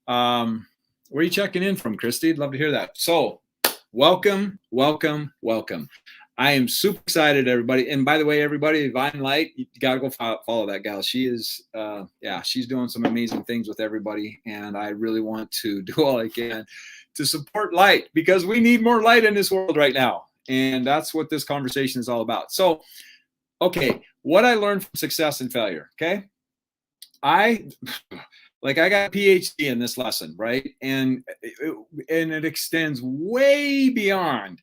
Where are you checking in from, Christy? I'd love to hear that. So welcome, welcome, welcome. I am super excited, everybody. And by the way, everybody, Divine Light, you got to go follow that gal. She is, she's doing some amazing things with everybody. And I really want to do all I can to support light, because we need more light in this world right now. And that's what this conversation is all about. So, okay, what I learned from success and failure, okay? I got a PhD in this lesson, right? And it extends way beyond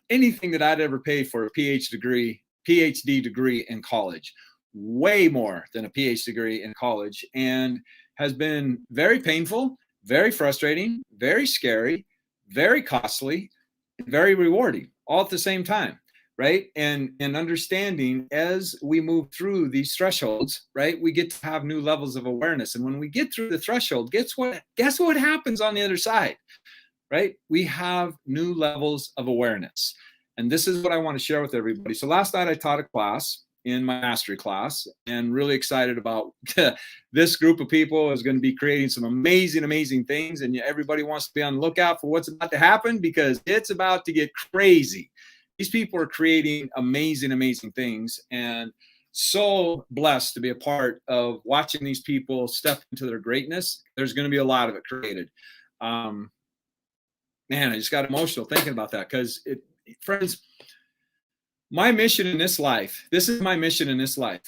anything that I'd ever paid for a PhD degree in college, way more than a PhD degree in college, and has been very painful, very frustrating, very scary, very costly, very rewarding, all at the same time. Right. And understanding as we move through these thresholds, right, we get to have new levels of awareness. And when we get through the threshold, guess what happens on the other side? Right. We have new levels of awareness. And this is what I want to share with everybody. So last night I taught a class in my mastery class, and really excited about this group of people is going to be creating some amazing things. And everybody wants to be on the lookout for what's about to happen, because it's about to get crazy. These people are creating amazing things, and so blessed to be a part of watching these people step into their greatness. There's going to be a lot of it created. Man, I just got emotional thinking about that, because friends, my mission in this life, this is my mission in this life.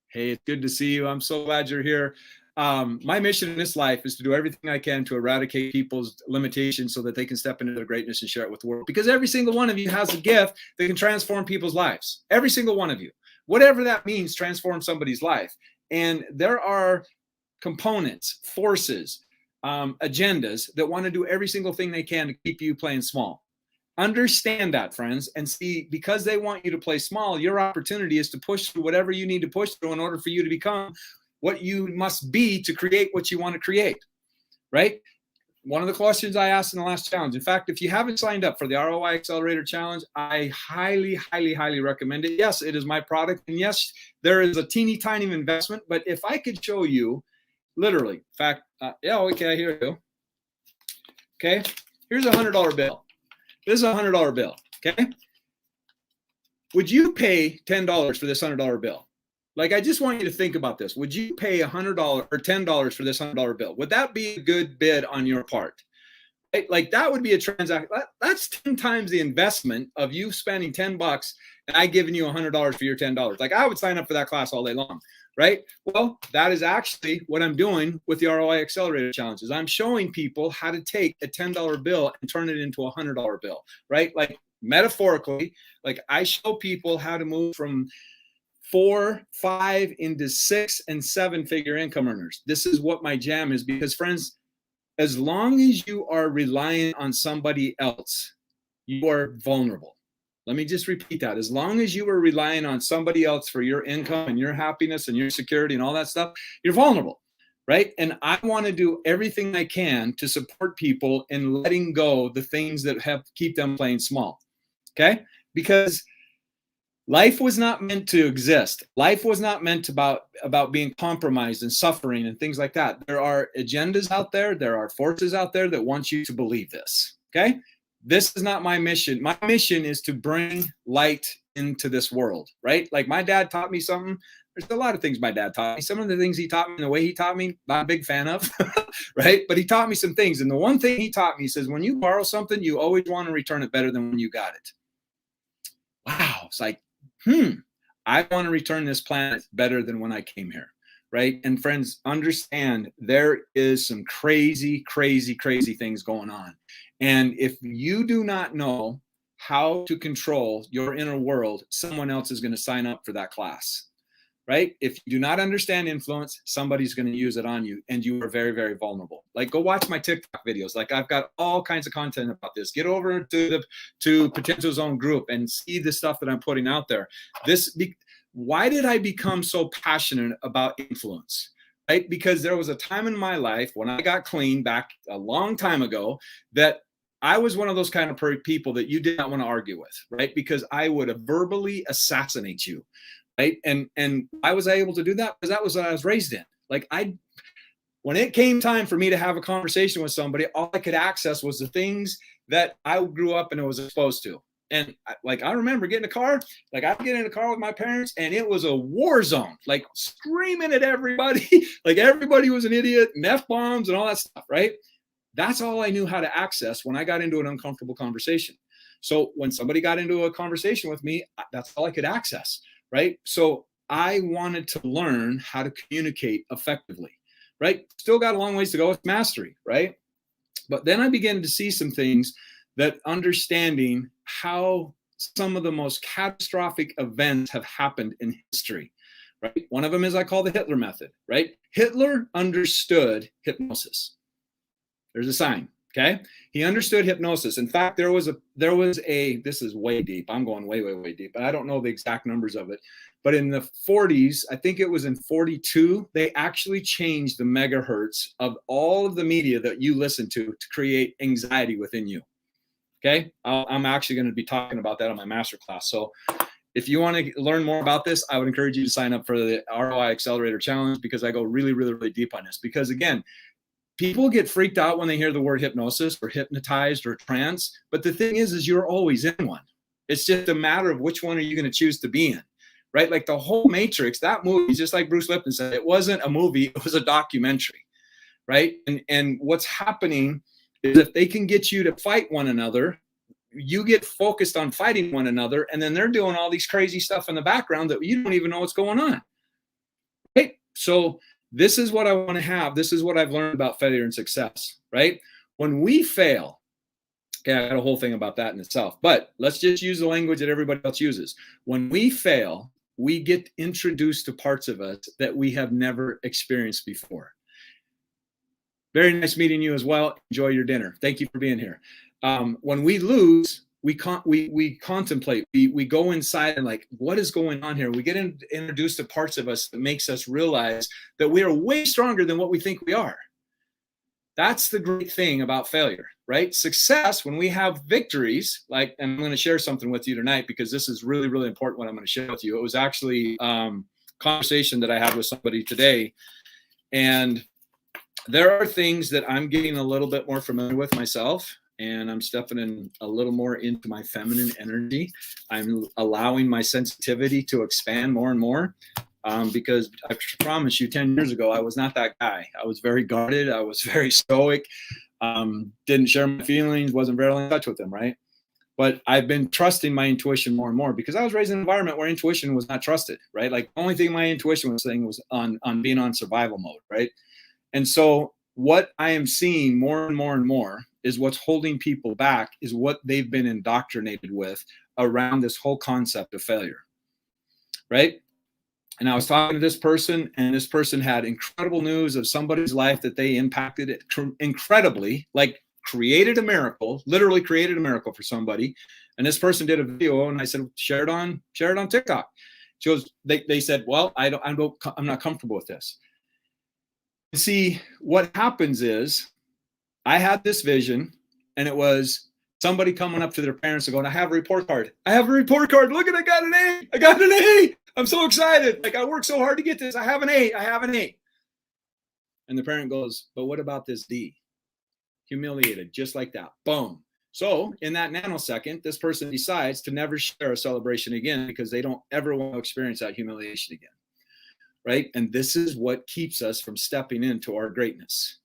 Hey, it's good to see you. I'm so glad you're here. My mission in this life is to do everything I can to eradicate people's limitations so that they can step into their greatness and share it with the world. Because every single one of you has a gift that can transform people's lives. Every single one of you, whatever that means, transform somebody's life. And there are components, forces, agendas that want to do every single thing they can to keep you playing small. Understand that, friends, and see, because they want you to play small, your opportunity is to push through whatever you need to push through in order for you to become what you must be to create what you want to create, right? One of the questions I asked in the last challenge, in fact, if you haven't signed up for the ROI Accelerator Challenge, I highly recommend it. Yes, it is my product. And yes, there is a teeny tiny investment, but if I could show you literally, in fact, okay, here we go. Okay, here's a $100 bill. This is a $100 bill, okay? Would you pay $10 for this $100 bill? Like, I just want you to think about this. Would you pay $100 or $10 for this $100 bill? Would that be a good bid on your part? Right? Like, that would be a transaction. That's 10 times the investment of you spending $10 and I giving you $100 for your $10. Like, I would sign up for that class all day long, right? Well, that is actually what I'm doing with the ROI Accelerator Challenges. I'm showing people how to take a $10 bill and turn it into a $100 bill, right? Like, metaphorically, like, I show people how to move from 4, 5 into 6 and 7 figure income earners. This is what my jam is, because friends, as long as you are relying on somebody else, you are vulnerable. Let me just repeat that. As long as you are relying on somebody else for your income and your happiness and your security and all that stuff, you're vulnerable, right? And I want to do everything I can to support people in letting go the things that keep them playing small, okay? Because life was not meant to exist. Life was not meant about being compromised and suffering and things like that. There are agendas out there. There are forces out there that want you to believe this, okay? This is not my mission. My mission is to bring light into this world, right? Like, my dad taught me something. There's a lot of things my dad taught me. Some of the things he taught me, the way he taught me, not a big fan of, right? But he taught me some things. And the one thing he taught me, he says, when you borrow something, you always want to return it better than when you got it. Wow. It's like, I want to return this planet better than when I came here, right? And friends, understand there is some crazy things going on. And if you do not know how to control your inner world, someone else is going to sign up for that class, right? If you do not understand influence, somebody's going to use it on you, and you are very vulnerable. Like, go watch my TikTok videos. Like, I've got all kinds of content about this. Get over to Potential Zone group and see the stuff that I'm putting out there. Why did I become so passionate about influence? Right? Because there was a time in my life when I got clean back a long time ago that I was one of those kind of people that you did not want to argue with, right? Because I would verbally assassinate you, right? And I was able to do that because that was what I was raised in. Like, When it came time for me to have a conversation with somebody, all I could access was the things that I grew up and was exposed to. And I remember getting a car, I'd get in a car with my parents and it was a war zone, screaming at everybody, everybody was an idiot, and F-bombs and all that stuff, right? That's all I knew how to access when I got into an uncomfortable conversation. So when somebody got into a conversation with me, that's all I could access, right? So I wanted to learn how to communicate effectively, right? Still got a long ways to go with mastery, right? But then I began to see some things that understanding how some of the most catastrophic events have happened in history, right? One of them is I call the Hitler method, right? Hitler understood hypnosis. There's a sign, okay? He understood hypnosis. In fact, there was a, this is way deep. I'm going way, way, way deep. I don't know the exact numbers of it. But in the 40s, I think it was in 42, they actually changed the megahertz of all of the media that you listen to create anxiety within you. Okay, I'm actually going to be talking about that on my masterclass. So if you want to learn more about this, I would encourage you to sign up for the ROI Accelerator Challenge, because I go really, really, really deep on this. Because again, people get freaked out when they hear the word hypnosis or hypnotized or trance. But the thing is you're always in one. It's just a matter of which one are you going to choose to be in, right? Like the whole Matrix, that movie, just like Bruce Lipton said, it wasn't a movie, it was a documentary, right? And what's happening is if they can get you to fight one another, you get focused on fighting one another, and then they're doing all these crazy stuff in the background that you don't even know what's going on. Right? So this is what I want to have. This is what I've learned about failure and success, right? When we fail, okay, I got a whole thing about that in itself, but let's just use the language that everybody else uses. When we fail, we get introduced to parts of us that we have never experienced before. Very nice meeting you as well. Enjoy your dinner. Thank you for being here. When we lose, we contemplate. We go inside and what is going on here? We get introduced to parts of us that makes us realize that we are way stronger than what we think we are. That's the great thing about failure, right? Success, when we have victories, and I'm going to share something with you tonight because this is really, really important what I'm going to share with you. It was actually a conversation that I had with somebody today, and there are things that I'm getting a little bit more familiar with myself, and I'm stepping in a little more into my feminine energy. I'm allowing my sensitivity to expand more and more, because I promise you 10 years ago, I was not that guy. I was very guarded. I was very stoic, didn't share my feelings, wasn't very in touch with them, right? But I've been trusting my intuition more and more because I was raised in an environment where intuition was not trusted, right? The only thing my intuition was saying was on being on survival mode, right? And so what I am seeing more and more and more is what's holding people back is what they've been indoctrinated with around this whole concept of failure, right? And I was talking to this person, and this person had incredible news of somebody's life that they impacted it incredibly, created a miracle, literally created a miracle for somebody. And this person did a video, and I said, share it on TikTok. She goes, they said, well, I'm not comfortable with this. See, what happens is I had this vision, and it was somebody coming up to their parents and going, I have a report card. I have a report card. Look at it. I got an A. I got an A. I'm so excited. I worked so hard to get this. I have an A. I have an A. And the parent goes, but what about this D? Humiliated, just like that. Boom. So in that nanosecond, this person decides to never share a celebration again because they don't ever want to experience that humiliation again. Right? And this is what keeps us from stepping into our greatness,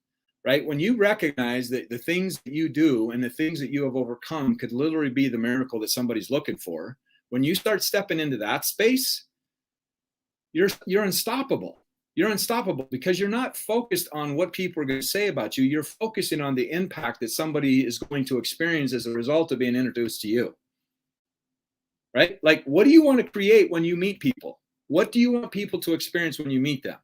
right? When you recognize that the things that you do and the things that you have overcome could literally be the miracle that somebody's looking for, when you start stepping into that space, you're unstoppable. You're unstoppable because you're not focused on what people are going to say about you. You're focusing on the impact that somebody is going to experience as a result of being introduced to you, right? What do you want to create when you meet people? What do you want people to experience when you meet them?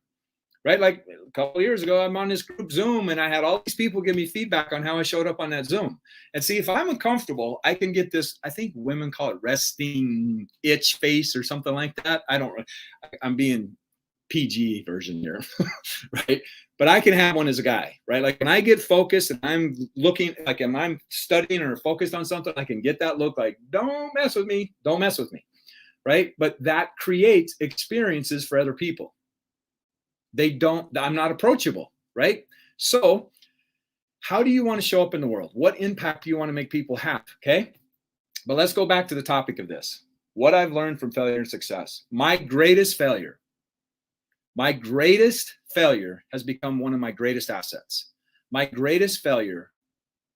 Right? A couple of years ago, I'm on this group Zoom, and I had all these people give me feedback on how I showed up on that Zoom. And see, if I'm uncomfortable, I can get this, I think women call it resting itch face or something like that. I'm being PG version here, right? But I can have one as a guy, right? When I get focused and I'm looking, and I'm studying or focused on something, I can get that look don't mess with me. Don't mess with me. Right? But that creates experiences for other people. I'm not approachable. right? So how do you want to show up in the world? What impact do you want to make people have? Okay. But let's go back to the topic of this. What I've learned from failure and success. My greatest failure has become one of my greatest assets. My greatest failure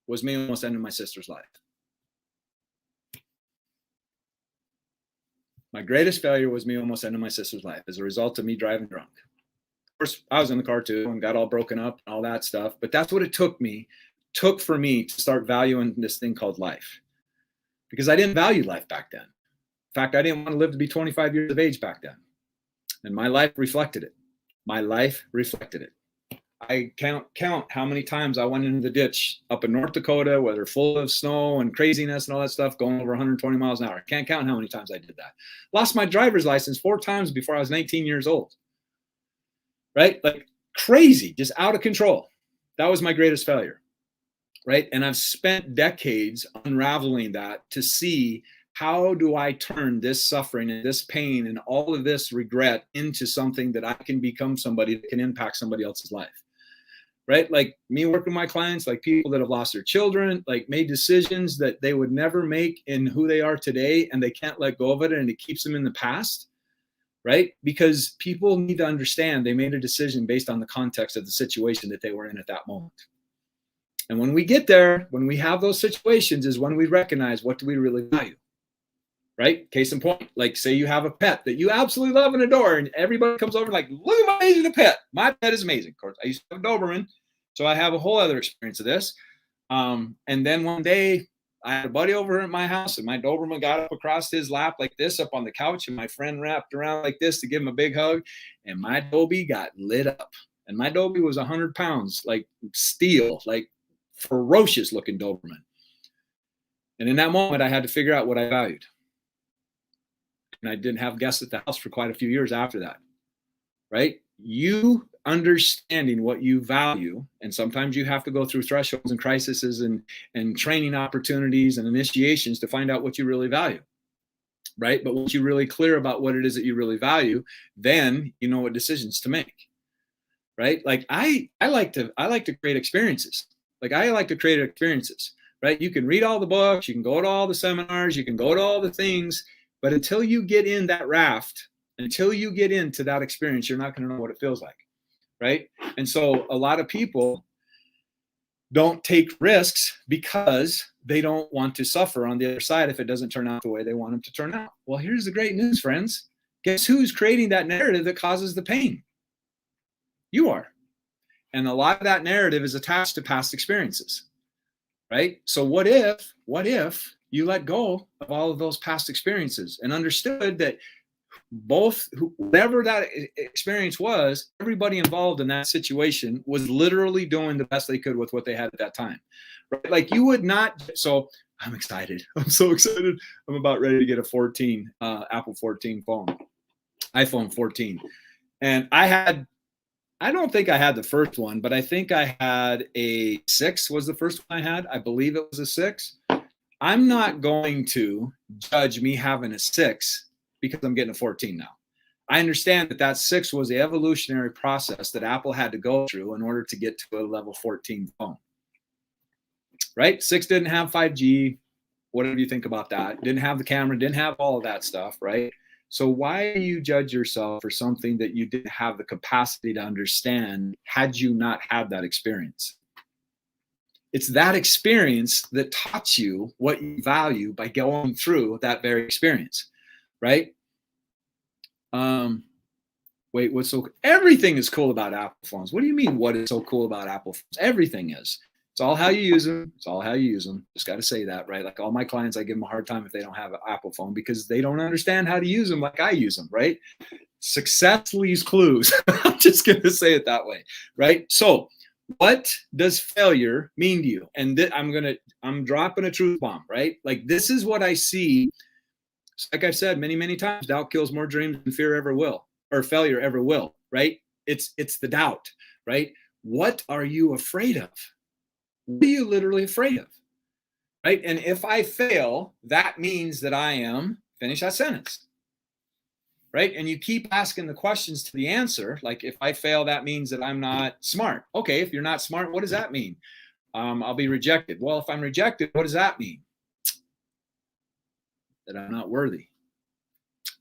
was me almost ending my sister's life. My greatest failure was me almost ending my sister's life as a result of me driving drunk. Of course, I was in the car too and got all broken up and all that stuff. But that's what it took for me to start valuing this thing called life. Because I didn't value life back then. In fact, I didn't want to live to be 25 years of age back then. And my life reflected it. I can't count how many times I went into the ditch up in North Dakota, where they're full of snow and craziness and all that stuff, going over 120 miles an hour. I can't count how many times I did that. Lost my driver's license 4 times before I was 19 years old. Right? Like crazy, just out of control. That was my greatest failure. Right? And I've spent decades unraveling that to see, how do I turn this suffering and this pain and all of this regret into something that I can become somebody that can impact somebody else's life. Right? Like me working with my clients, like people that have lost their children, like made decisions that they would never make in who they are today, and they can't let go of it, and it keeps them in the past. Right? Because people need to understand they made a decision based on the context of the situation that they were in at that moment. And when we get there, when we have those situations, is when we recognize, what do we really value? Right? Case in point, like say you have a pet that you absolutely love and adore, and everybody comes over like, look at my amazing pet. My pet is amazing. Of course, I used to have a Doberman, so I have a whole other experience of this. And then one day I had a buddy over at my house, and my Doberman got up across his lap like this up on the couch, and my friend wrapped around like this to give him a big hug, and my Dobie got lit up. And my Dobie was 100 pounds, like steel, like ferocious looking Doberman. And in that moment, I had to figure out what I valued. And I didn't have guests at the house for quite a few years after that. Right? You understanding what you value, and sometimes you have to go through thresholds and crises and training opportunities and initiations to find out what you really value. Right? But once you're really clear about what it is that you really value, then you know what decisions to make. Right? Like I like to create experiences. Right? You can read all the books, you can go to all the seminars, you can go to all the things, but until you get in that raft, until you get into that experience, you're not going to know what it feels like. Right? And so a lot of people don't take risks because they don't want to suffer on the other side if it doesn't turn out the way they want them to turn out. Well, here's the great news, friends. Guess who's creating that narrative that causes the pain? You are. And a lot of that narrative is attached to past experiences. Right? So what if you let go of all of those past experiences and understood that whatever that experience was, everybody involved in that situation was literally doing the best they could with what they had at that time. Right? Like you would not. So I'm excited. I'm so excited. I'm about ready to get a Apple 14 phone, iPhone 14. And I don't think I had the first one, but I think I had a 6 was the first one I had. I believe it was a 6. I'm not going to judge me having a 6 because I'm getting a 14 now. I understand that 6 was the evolutionary process that Apple had to go through in order to get to a level 14 phone. Right? 6 didn't have 5G. Whatever you think about that. Didn't have the camera, didn't have all of that stuff, right? So why do you judge yourself for something that you didn't have the capacity to understand had you not had that experience? It's that experience that taught you what you value by going through that very experience, right? Everything is cool about Apple phones. What do you mean, what is so cool about Apple phones? Everything is. It's all how you use them. Just got to say that, right? Like all my clients, I give them a hard time if they don't have an Apple phone because they don't understand how to use them like I use them, right? Success leaves clues. I'm just going to say it that way, right? So what does failure mean to you? And I'm dropping a truth bomb, right? Like this is what I see. Like I've said many, many times, doubt kills more dreams than fear ever will, or failure ever will, right? It's the doubt, right? What are you afraid of? What are you literally afraid of? Right? And if I fail, that means that I am, finish that sentence. right? And you keep asking the questions to the answer. Like, if I fail, that means that I'm not smart. Okay, if you're not smart, what does that mean? I'll be rejected. Well, if I'm rejected, what does that mean? That I'm not worthy,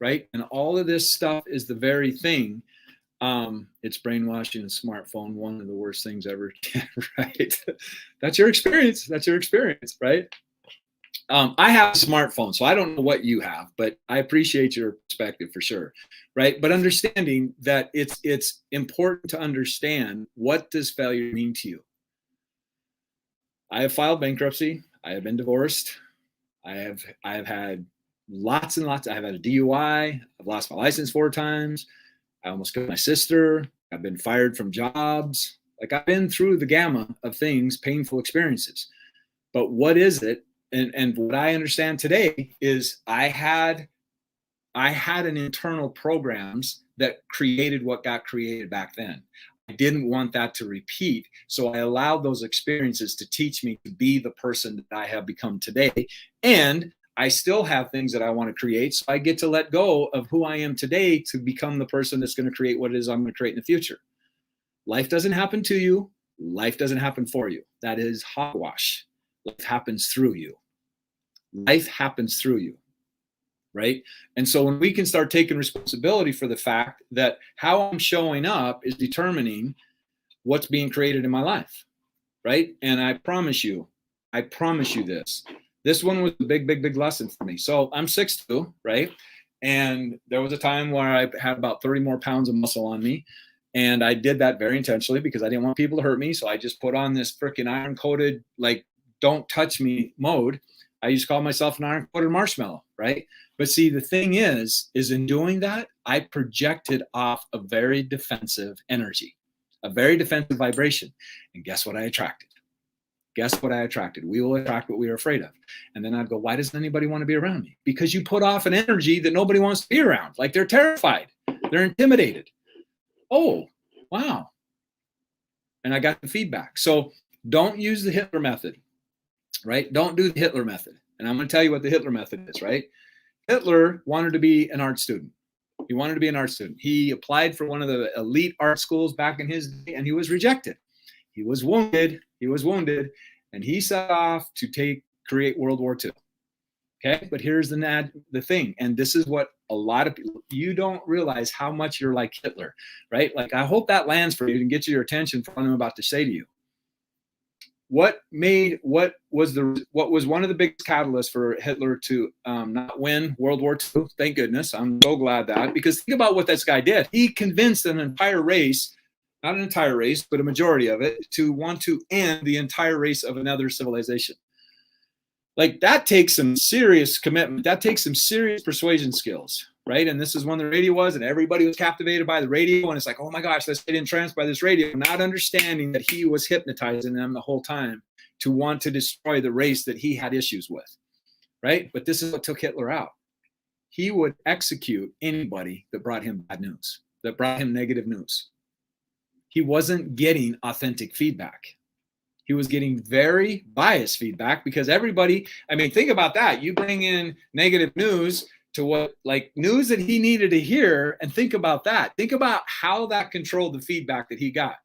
right? And all of this stuff is the very thing. It's brainwashing a smartphone, one of the worst things ever, right? That's your experience. That's your experience, right? I have a smartphone, so I don't know what you have, but I appreciate your perspective for sure, right? But understanding that it's important to understand, what does failure mean to you? I have filed bankruptcy. I have been divorced. I have had lots and lots. I have had a DUI. I've lost my license 4 times. I almost killed my sister. I've been fired from jobs. Like, I've been through the gamut of things, painful experiences. But what is it? And what I understand today is I had an internal programs that created what got created back then. I didn't want that to repeat. So I allowed those experiences to teach me to be the person that I have become today. And I still have things that I want to create. So I get to let go of who I am today to become the person that's going to create what it is I'm going to create in the future. Life doesn't happen to you. Life doesn't happen for you. That is hogwash. Life happens through you. Life happens through you, right? And so when we can start taking responsibility for the fact that how I'm showing up is determining what's being created in my life, right? And I promise you this one was a big lesson for me. So I'm 6'2", right? And there was a time where I had about 30 more pounds of muscle on me. And I did that very intentionally because I didn't want people to hurt me. So I just put on this freaking iron-coated, like, don't touch me mode. I used to call myself an iron-coated marshmallow, right? But see, the thing is in doing that, I projected off a very defensive energy, a very defensive vibration. And guess what I attracted? Guess what I attracted? We will attract what we are afraid of. And then I'd go, why doesn't anybody want to be around me? Because you put off an energy that nobody wants to be around. Like, they're terrified. They're intimidated. Oh, wow. And I got the feedback. So don't use the Hitler method, right? Don't do the Hitler method. And I'm going to tell you what the Hitler method is, right? Hitler wanted to be an art student. He wanted to be an art student. He applied for one of the elite art schools back in his day, and he was rejected. He was wounded. And he set off to create World War II. Okay, but here's the thing, and this is what a lot of people, you don't realize how much you're like Hitler, right? Like, I hope that lands for you and gets your attention for what I'm about to say to you. What was one of the biggest catalysts for Hitler to not win World War II? Thank goodness. I'm so glad that, because think about what this guy did. He convinced an entire race, not an entire race, but a majority of it, to want to end the entire race of another civilization. Like, that takes some serious commitment. That takes some serious persuasion skills, right? And this is when the radio was, and everybody was captivated by the radio. And it's like, oh my gosh, let's get entranced by this radio, not understanding that he was hypnotizing them the whole time to want to destroy the race that he had issues with, right? But this is what took Hitler out. He would execute anybody that brought him bad news, that brought him negative news. He wasn't getting authentic feedback. He was getting very biased feedback, because everybody, I mean, think about that. You bring in negative news to what, like, news that he needed to hear, and think about that. Think about how that controlled the feedback that he got.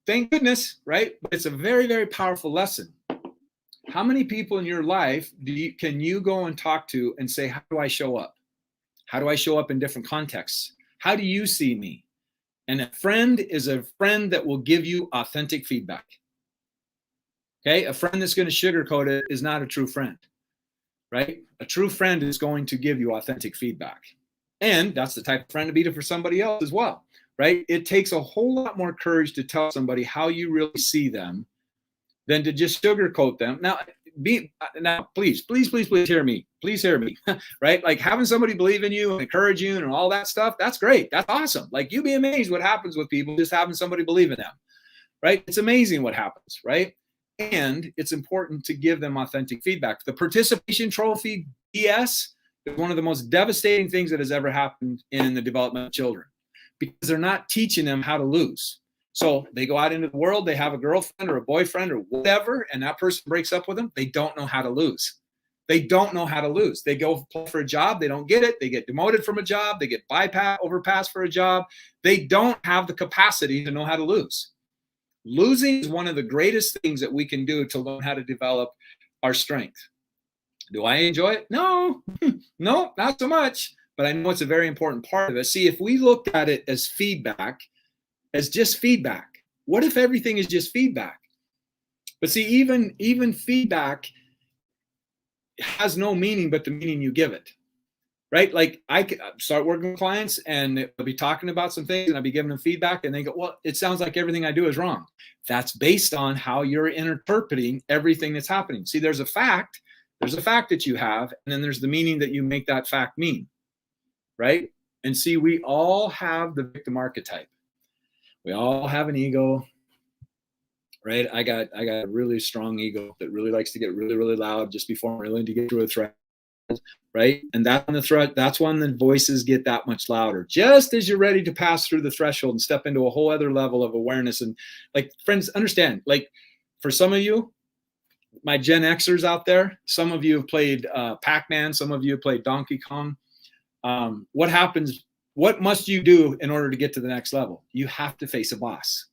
Thank goodness, right? But it's a very, very powerful lesson. How many people in your life can you go and talk to and say, how do I show up? How do I show up in different contexts? How do you see me? And a friend is a friend that will give you authentic feedback. Okay? A friend that's going to sugarcoat it is not a true friend, right? A true friend is going to give you authentic feedback. And that's the type of friend to be for somebody else as well, right? It takes a whole lot more courage to tell somebody how you really see them than to just sugarcoat them. Now, please hear me. Please hear me, right? Like, having somebody believe in you and encourage you and all that stuff, that's great. That's awesome. Like, you'd be amazed what happens with people just having somebody believe in them, right? It's amazing what happens, right? And it's important to give them authentic feedback. The participation trophy BS is one of the most devastating things that has ever happened in the development of children, because they're not teaching them how to lose. So they go out into the world, they have a girlfriend or a boyfriend or whatever, and that person breaks up with them. They don't know how to lose. They don't know how to lose. They go apply for a job. They don't get it. They get demoted from a job. They get overpassed for a job. They don't have the capacity to know how to lose. Losing is one of the greatest things that we can do to learn how to develop our strength. Do I enjoy it? No, no, not so much. But I know it's a very important part of it. See, if we looked at it as feedback, as just feedback, what if everything is just feedback? But see, even feedback has no meaning but the meaning you give it, right? Like I could start working with clients and they'll be talking about some things and I'll be giving them feedback and they go, well, it sounds like everything I do is wrong. That's based on how you're interpreting everything that's happening. See, there's a fact that you have, and then there's the meaning that you make that fact mean, right? And see, we all have the victim archetype. We all have an ego, right? I got a really strong ego that really likes to get really, really loud just before I'm willing to get through a threat, right? And that's when the voices get that much louder. Just as you're ready to pass through the threshold and step into a whole other level of awareness. And like, friends, understand, like for some of you, my Gen Xers out there, some of you have played Pac-Man, some of you have played Donkey Kong. What happens? What must you do in order to get to the next level? You have to face a boss.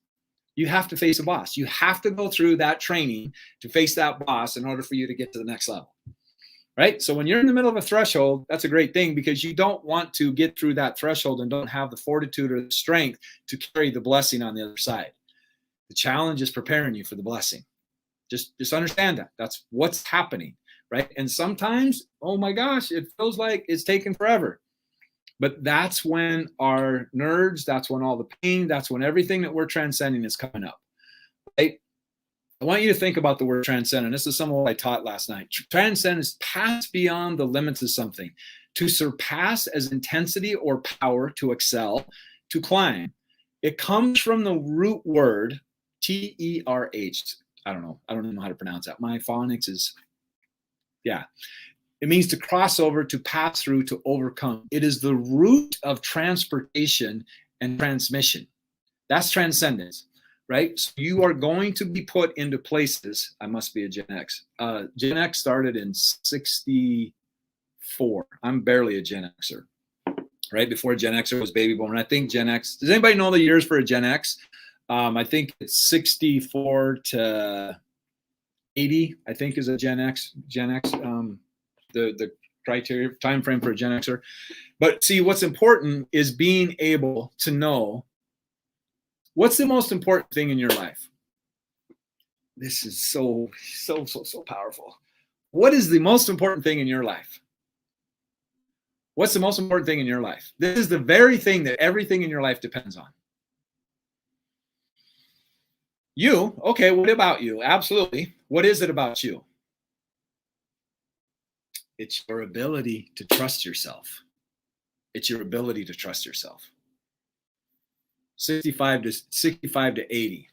You have to face a boss. You have to go through that training to face that boss in order for you to get to the next level, right? So when you're in the middle of a threshold, that's a great thing because you don't want to get through that threshold and don't have the fortitude or the strength to carry the blessing on the other side. The challenge is preparing you for the blessing. Just understand that. That's what's happening, right? And sometimes, oh my gosh, it feels like it's taken forever. But that's when our nerds, that's when all the pain, that's when everything that we're transcending is coming up, right? I want you to think about the word transcend. And this is some of what I taught last night. Transcend is pass beyond the limits of something, to surpass as intensity or power, to excel, to climb. It comes from the root word T-E-R-H. I don't know how to pronounce that. My phonics is, yeah. It means to cross over, to pass through, to overcome. It is the root of transportation and transmission. That's transcendence, right? So you are going to be put into places. I must be a Gen X. Gen X started in 64. I'm barely a Gen Xer, right? Before Gen Xer was baby boomer. I think Gen X, does anybody know the years for a Gen X? I think it's 64 to 80, I think is a Gen X. The criteria time frame for a Gen Xer. But see, what's important is being able to know what's the most important thing in your life. This is so powerful. What is the most important thing in your life? What's the most important thing in your life? This is the very thing that everything in your life depends on. You, okay, what about you? Absolutely. What is it about you? It's your ability to trust yourself. It's your ability to trust yourself. 65 to 80.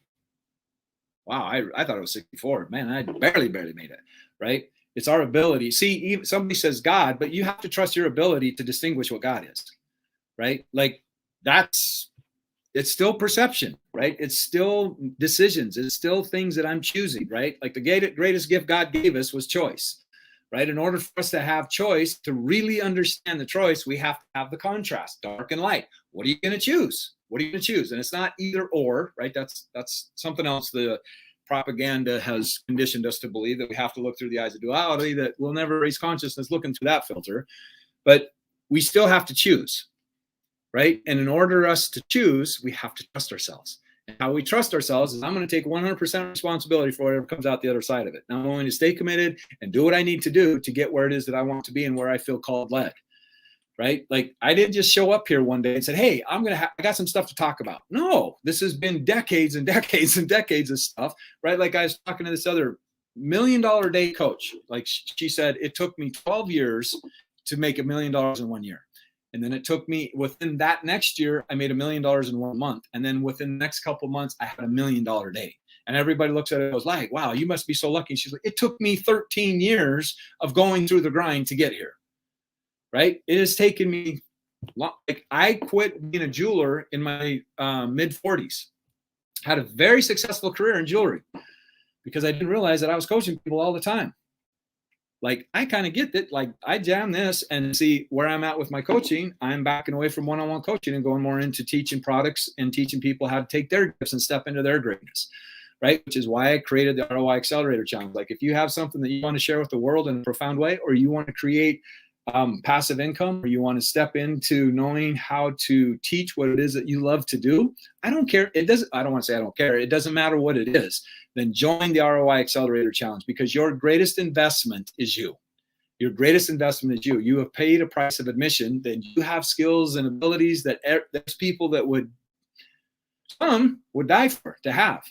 Wow, I thought it was 64. Man, I barely made it, right? It's our ability. See, somebody says God, but you have to trust your ability to distinguish what God is, right? Like it's still perception, right? It's still decisions. It's still things that I'm choosing, right? Like the greatest gift God gave us was choice. Right? In order for us to have choice, to really understand the choice, we have to have the contrast, dark and light. What are you going to choose? What are you going to choose? And it's not either or, right? That's something else the propaganda has conditioned us to believe, that we have to look through the eyes of duality, that we'll never raise consciousness looking through that filter. But we still have to choose, right? And in order for us to choose, we have to trust ourselves. And how we trust ourselves is I'm going to take 100% responsibility for whatever comes out the other side of it. Now I'm going to stay committed and do what I need to do to get where it is that I want to be and where I feel called led, right? Like I didn't just show up here one day and said, hey, I got some stuff to talk about. No, this has been decades and decades and decades of stuff, right? Like I was talking to this other $1 million a day coach. Like she said, it took me 12 years to make $1 million in 1 year. And then it took me, within that next year, I made $1 million in 1 month. And then within the next couple of months, I had $1 million day. And everybody looks at it and goes like, wow, you must be so lucky. She's like, it took me 13 years of going through the grind to get here, right? It has taken me long. Like I quit being a jeweler in my mid 40s, had a very successful career in jewelry because I didn't realize that I was coaching people all the time. Like, I kind of get that. Like, I jam this and see where I'm at with my coaching. I'm backing away from one-on-one coaching and going more into teaching products and teaching people how to take their gifts and step into their greatness, right? Which is why I created the ROI Accelerator Challenge. Like, if you have something that you want to share with the world in a profound way, or you want to create passive income, or you want to step into knowing how to teach what it is that you love to do, I don't care. I don't want to say I don't care. It doesn't matter what it is. Then join the ROI Accelerator Challenge, because your greatest investment is you. Your greatest investment is you. You have paid a price of admission. Then you have skills and abilities that there's people that some would die for to have.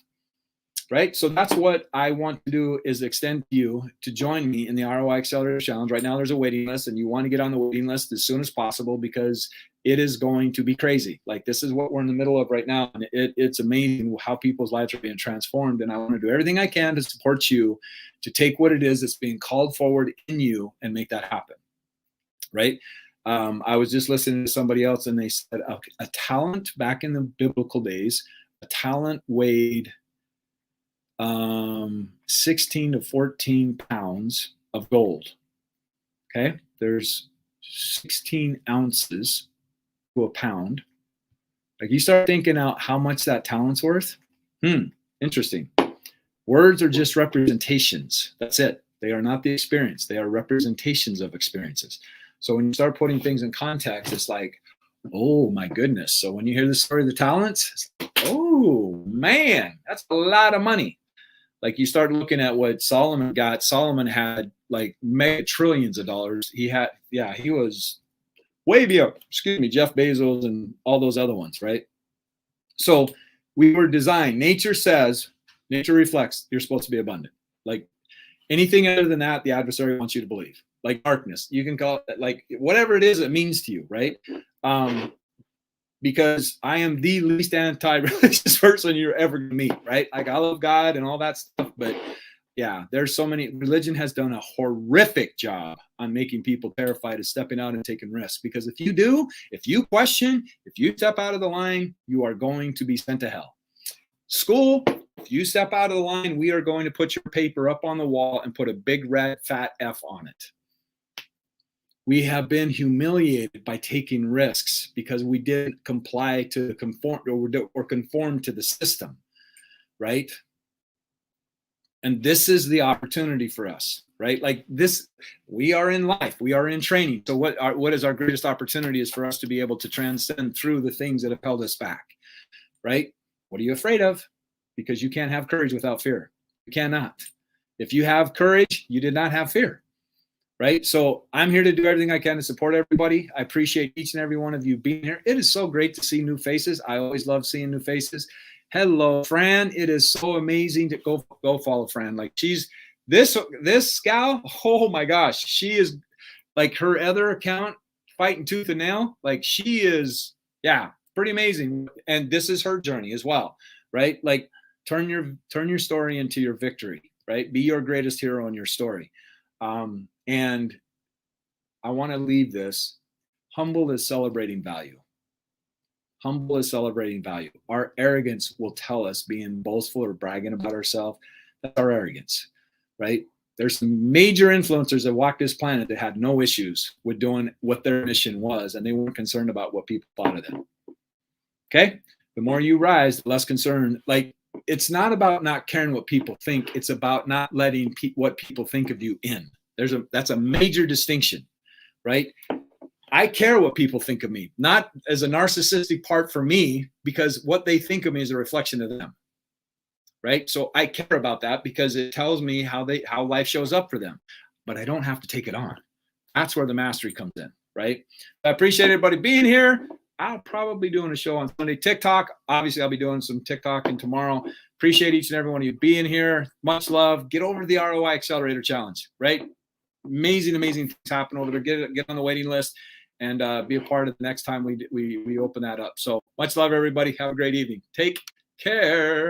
Right? So that's what I want to do, is extend to you to join me in the ROI Accelerator Challenge. Right now there's a waiting list, and you want to get on the waiting list as soon as possible, because it is going to be crazy. Like, this is what we're in the middle of right now. And it's amazing how people's lives are being transformed. And I want to do everything I can to support you to take what it is that's being called forward in you and make that happen. Right? I was just listening to somebody else, and they said a talent back in the biblical days, a talent weighed 16 to 14 pounds of gold. Okay. There's 16 ounces to a pound. Like, you start thinking out how much that talent's worth. Interesting. Words are just representations. That's it. They are not the experience. They are representations of experiences. So when you start putting things in context, it's like, oh my goodness. So when you hear the story of the talents, it's like, oh man, that's a lot of money. Like, you start looking at what Solomon got. Solomon had like mega trillions of dollars. He was way beyond, Jeff Bezos and all those other ones, right? So we were designed. Nature reflects, you're supposed to be abundant. Like, anything other than that, the adversary wants you to believe. Like darkness, you can call it, like, whatever it is it means to you, right? Because I am the least anti-religious person you're ever going to meet, right? Like, I love God and all that stuff, but yeah, there's so many. Religion has done a horrific job on making people terrified of stepping out and taking risks. Because if you question, if you step out of the line, you are going to be sent to hell. School, if you step out of the line, we are going to put your paper up on the wall and put a big red fat F on it. We have been humiliated by taking risks because we didn't comply to conform to the system, right? And this is the opportunity for us, right? Like this, we are in life, we are in training. So what is our greatest opportunity is for us to be able to transcend through the things that have held us back, right? What are you afraid of? Because you can't have courage without fear. You cannot. If you have courage, you did not have fear. Right? So I'm here to do everything I can to support everybody. I appreciate each and every one of you being here. It is so great to see new faces. I always love seeing new faces. Hello, Fran. It is so amazing to go follow Fran. Like, she's this gal. Oh my gosh. She is like, her other account, fighting tooth and nail. Like, she is, yeah, pretty amazing. And this is her journey as well. Right? Like, turn your story into your victory, right? Be your greatest hero in your story. And I want to leave this. Humble is celebrating value. Humble is celebrating value. Our arrogance will tell us being boastful or bragging about ourselves. That's our arrogance, right? There's some major influencers that walked this planet that had no issues with doing what their mission was, and they weren't concerned about what people thought of them. Okay? The more you rise, the less concerned. Like, it's not about not caring what people think. It's about not letting what people think of you in. That's a major distinction, right? I care what people think of me, not as a narcissistic part for me, because what they think of me is a reflection of them, right? So I care about that because it tells me how life shows up for them, but I don't have to take it on. That's where the mastery comes in, right? I appreciate everybody being here. I'll probably be doing a show on Sunday. TikTok, obviously I'll be doing some TikTok tomorrow. Appreciate each and every one of you being here. Much love. Get over to the ROI Accelerator Challenge, right? Amazing things happen over there. Get on the waiting list and be a part of the next time we open that up. So much love, everybody. Have a great evening. Take care.